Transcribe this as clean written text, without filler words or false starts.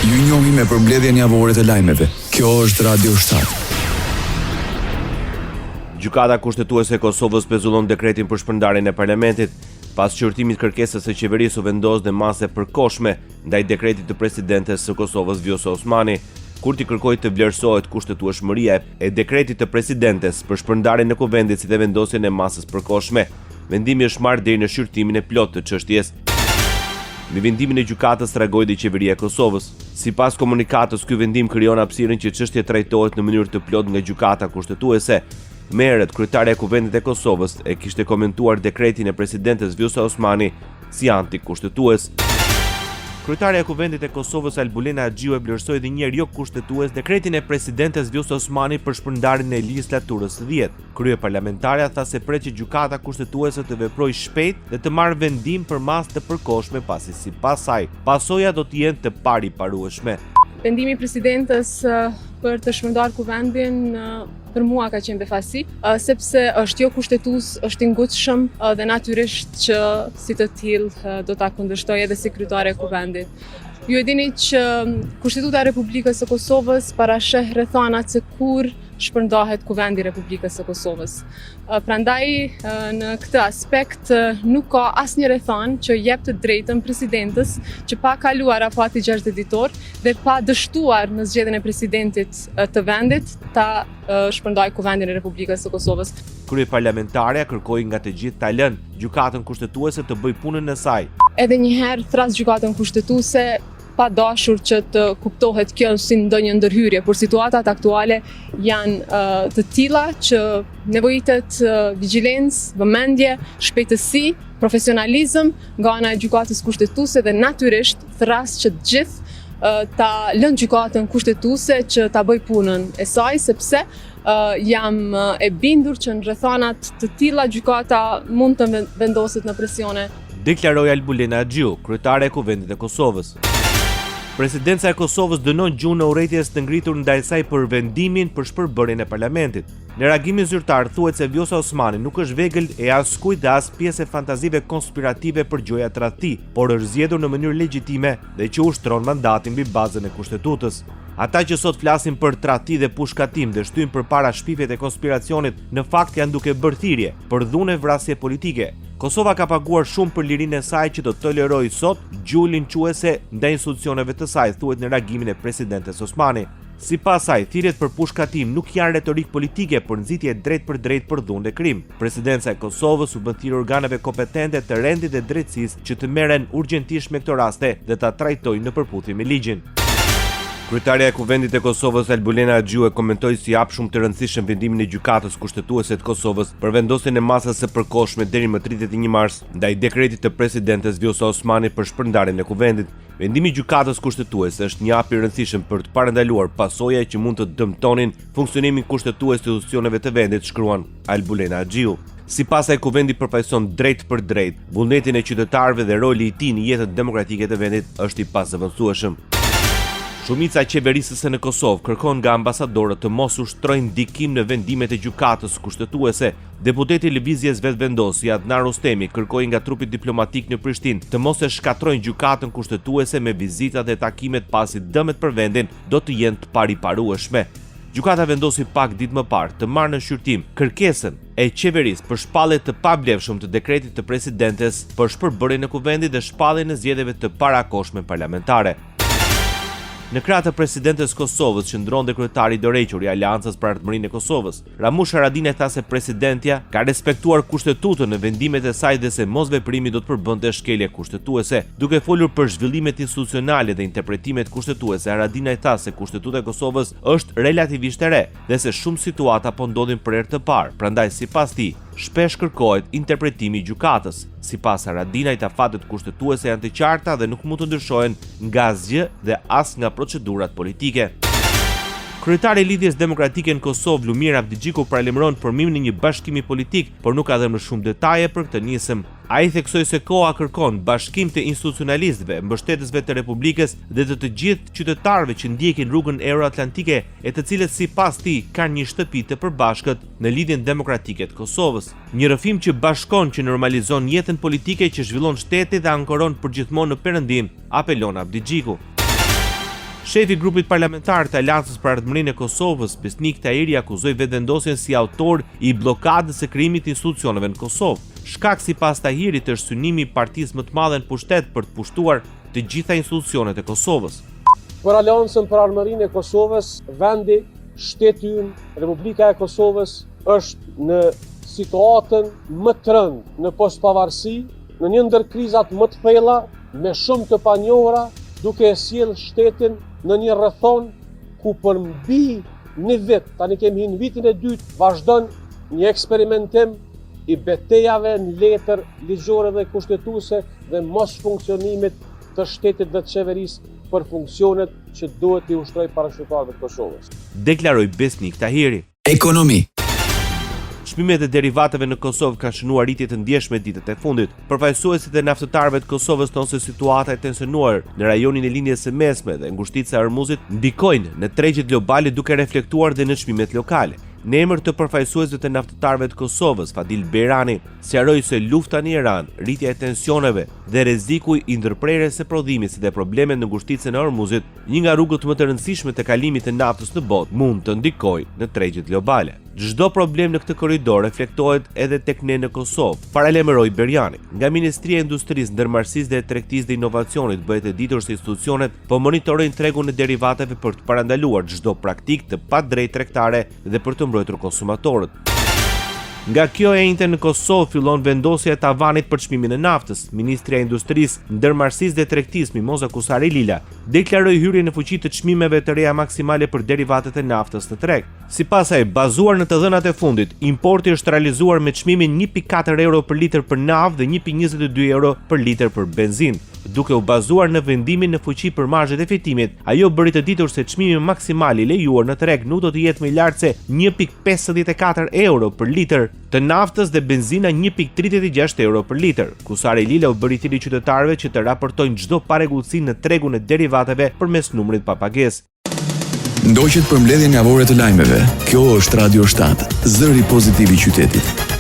Ju njohim me përmbledhjen javore të lajmeve. Kjo është Radio 7. Gjykata kushtetuese e Kosovës pezullon dekretin për shpërndarjen e parlamentit. Pas qortimit kërkesës së qeverisë u vendos demase përkohshme ndaj dekretit të presidentes së Kosovës Vjosa Osmani. Kurti kërkoi të vlerësohet kushtetueshmëria e dekretit të presidentes për shpërndarjen e kuvendit si dhe vendosjen e masës përkohshme. Vendimi është marrë deri në shqyrtimin e plotë të çështjes. Në vendimin e gjykatës reagoi dhe qeveria e Kosovës. Sipas komunikatës, ky vendim krijon hapësirën që çështja trajtohet në mënyrë të plotë nga gjykata kushtetuese. Më herët, kryetaria e Kuvendit e Kosovës e kishte komentuar dekretin e presidentes Vjosa Osmani si antikushtetues. Kryetaria e Kuvendit e Kosovës Albulena Xhiu e vlerësoi edhe një herë jo kushtetues dekretin e presidentes Vjosa Osmani për shpërndarjen e legjislaturës së 10. Kryeparlamentarja tha se pret që gjykata kushtetuese të veprojë shpejt dhe të marrë vendim për masë të përkohshme pasi sipas saj pasojat do të jenë të pariparueshme. Vendimi i presidentes për të shpërndarë kuvendin për mua ka qenë befasi, sepse është jo kushtetues, është i ngutshëm dhe natyrisht që si të tillë do ta kundërshtoj edhe si kryetare e kuvendit. Ju e dini që Kushtetuta e Republikës së Kosovës parasheh rrethanat se kur shpërndahet kuvendi i Republikës së Kosovës. Prandaj në këtë aspekt nuk ka asnjë rrethan që jep të drejtën presidentes që pa kaluar afati 6 ditor dhe pa dështuar në zgjedhjen e presidentit të vendit ta shpërndajë kuvendin e Republikës së Kosovës. Kryeparlamentarja kërkoi nga të gjithë ta lënë gjykatën kushtetuese të bëjë punën e saj. Edhe një herë thras gjykatën kushtetuese pa dashur që të kuptohet kjo si ndonjë ndërhyrje, por situatat aktuale janë të tilla që nevojitet vigjilencë, vëmendje, shpejtësi, profesionalizëm nga ana e gjykatës kushtetuese dhe natyrisht thras që të gjithë ta lënë gjykatën kushtetuese që ta bëj punën e saj, sepse jam e bindur që në rrethanat të tilla gjykata mund të vendoset në presione. Deklaroi Albulena Xhiu, kryetare e Kuvendit e Kosovës. Presidenca e Kosovës dënon gjuhën e urrëties të ngritur ndaj saj për vendimin për shpërbërjen e parlamentit. Në reagimin zyrtar thuhet se Vjosa Osmani nuk është vegël e as kujt dhe as pjesë e fantazive konspirative për gjoja të rreth tij, por është zgjedhur në mënyrë legjitime dhe që ushtron mandatin mbi bazën e kushtetutës. Ata që sot flasin për tradhti dhe pushkatim dhe shtyjnë përpara shpifjet e konspiracionit, në fakt janë duke bërë thirrje për dhunë vrasje politike. Kosova ka paguar shumë për lirinë e saj që do të tolerojë sot gjuhë linçuese ndaj institucioneve të saj, thuhet në reagimin e presidentes Osmani. Sipas saj, thirrjet për pushkatim nuk janë retorik politike, por nxitje drejt për drejt për dhunë dhe krim. Presidenca e Kosovës u bën thirrje organeve kompetente të rendit dhe drejtësisë që të merren urgjentisht me këto raste dhe ta trajtojnë në përputhje me ligjin. Kryetaria e Kuvendit e Kosovës Albulena Xhiu e komentoi si hapshëm të rëndësishëm vendimin e gjykatës kushtetuese të Kosovës për vendosjen e masës së përkohshme deri më 31 mars ndaj dekretit të presidentes Vjosa Osmani për shpërndarjen e kuvendit. Vendimi i gjykatës kushtetuese është një hap i rëndësishëm për të parandaluar pasoja që mund të dëmtonin funksionimin kushtetues të institucioneve të vendit, shkruan Albulena Xhiu. Sipas saj, kuvendi përfaqëson drejt për drejt vullnetin e qytetarëve dhe roli i tij në jetën demokratike të vendit është i pazëvendësueshëm. Shumica e qeverisë në Kosovë kërkon nga ambasadorët të mos ushtrojnë ndikim në vendimet e gjykatës kushtetuese. Deputeti i lëvizjes vetvendosi Adnan Rustemi kërkoi nga trupi diplomatik në Prishtinë të mos e shkatrojnë gjykatën kushtetuese me vizitat dhe takimet pasi dëmet për vendin do të jenë të pariparueshme. Gjykata vendosi pak ditë më parë të marrë në shqyrtim kërkesën e qeverisë për shpallje të pavlefshëm të dekretit të presidentes për shpërbërjen e kuvendit dhe shpalljen e zgjedhjeve të parakohshme parlamentare. Në krah të presidentes Kosovës qëndron dhe kryetari i dorëhequr i Aleancës për Ardhmërinë e Kosovës. Ramush Haradinaj tha se presidentja ka respektuar kushtetutën në vendimet e saj dhe se mosveprimi do të përbënte shkelje kushtetuese. Duke folur për zhvillimet institucionale dhe interpretimet kushtetuese, Haradinaj tha se kushtetuta e Kosovës është relativisht e re dhe se shumë situata po ndodhin për herë të parë. Prandaj sipas tij, shpesh kërkohet interpretimi i gjykatës. Sipas Haradinajt, afatet kushtetuese janë të qarta dhe nuk mund të ndryshohen nga asgjë dhe as nga procedurat politike. Kryetari i Lidhjes Demokratike në Kosovë, Lumir Avdigjiku, paralajmëron formimin e një bashkimi politik, por nuk ka dhënë më shumë detaje për këtë nisëm. Ai theksoi se koha kërkon bashkim të institucionalistëve, mbështetësve të Republikës dhe të gjithë qytetarëve që ndjekin rrugën euroatlantike e të cilët sipas tij kanë një shtëpi të përbashkët në Lidhjen Demokratike të Kosovës. Një rrëfim që bashkon, që normalizon jetën politike që zhvillon shteti dhe ankoron përgjithmonë në perëndim, apelon Avdigjiku. Shefi i grupit parlamentar të Aleancës për Ardhmërinë e Kosovës, Besnik Tahiri, akuzoi vetëvendosjen si autor i blokadës së krijimit të institucioneve në Kosovë. Shkak sipas Tahirit është synimi i partisë më të madhe në pushtet për të pushtuar të gjitha institucionet e Kosovës. Për Aleancën për Ardhmërinë e Kosovës, vendi, shteti ynë, Republika e Kosovës është në situatën më të rëndë në postpavarësi, në një ndër krizat më të thella, me shumë të panjohura, duke e sjellë shtetin në një rrethon ku për mbi një vit, tani kemi hyrë në vitin e dytë, vazhdon një eksperimentim i betejave në letër ligjore dhe kushtetuese dhe mos funksionimit të shtetit dhe të qeverisë për funksionet që duhet t'i ushtroj parashikimtarëve të Kosovës. Deklaroi Besnik Tahiri. Ekonomi. Çmimet e derivateve në Kosovë kanë shënuar rritje të ndjeshme ditët e fundit. Përfaqësuesit e naftëtarëve të Kosovës thonë se situata e tensionuar në rajonin e lindjes së mesme dhe ngushtica e Hormuzit ndikojnë në tregjet globale duke reflektuar dhe në çmimet lokale. Në emër të përfaqësuesve të naftëtarëve të Kosovës, Fadil Berani sqaroi se lufta në Iran, rritja e tensioneve dhe rreziku i ndërprerjes së prodhimit si dhe problemet në ngushticën e Hormuzit, një nga rrugët më të rëndësishme të kalimit të naftës në botë, mund të ndikojë në tregjet globale. Çdo problem në këtë korridor reflektohet edhe tek ne në Kosovë, paralajmëroi Berjani. Nga Ministria e Industrisë, Ndërmarrësisë dhe Tregtisë dhe Inovacionit bëhet e ditur se institucionet po monitorojnë tregun e derivateve për të parandaluar çdo praktikë të padrejtë tregtare dhe për të mbrojtur konsumatorët. Nga kjo e njëjtë në Kosovë fillon vendosja e tavanit për çmimin e naftës. Ministria e Industrisë, Ndërmarrësisë dhe Tregtisë Mimoza Kusari Lila deklaroi hyrjen në fuqi të çmimeve të reja maksimale për derivatet e naftës në treg. Sipas saj, bazuar në të dhënat e fundit, importi është realizuar me çmimin 1.4 euro për litër për naftë dhe 1.22 euro për litër për benzinë. Duke u bazuar në vendimin në fuqi për marzhet e fitimit, ajo bëri të ditur se çmimi maksimal i lejuar në treg nuk do të jetë më i lartë se 1.54 euro për litër të naftës dhe benzina 1.36 euro për litër. Kusari Lila u bëri thirrje qytetarëve që të raportojnë çdo parregullsi në tregun e derivateve përmes numrit pa pagesë. Ndoqet përmbledhjen javore të lajmeve. Kjo është Radio 7, zëri pozitiv i qytetit.